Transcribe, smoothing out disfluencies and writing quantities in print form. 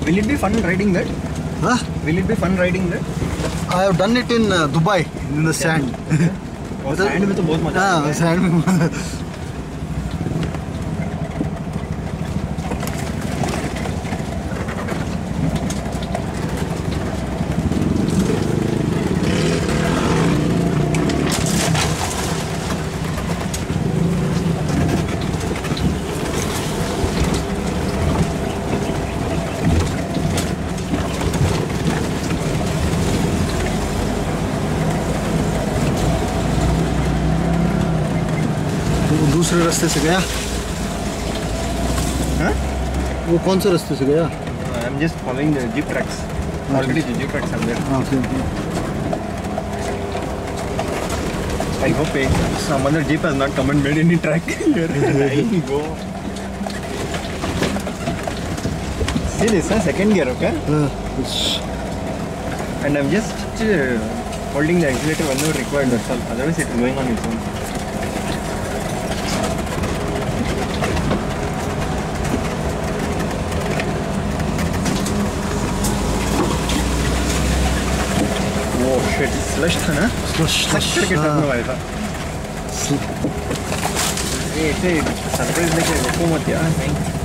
Will it be fun riding that? Huh? Will it be fun riding that? I have done it in Dubai in the sand. और sand में तो बहुत मजा आता है. Sand में दूसरे रास्ते से गया. हाँ? वो कौन से रास्ते से गया? I'm just following the jeep tracks. Already the jeep tracks are there. Okay. I hope some other jeep has not come and made any track here. I go. See this, second gear, okay? And I'm just holding the accelerator whenever required. That's all. Otherwise, it's going on its own. Oh shit, slush था ना? Slush करके turn में आया था. ये surprise लेके रुको मत यार.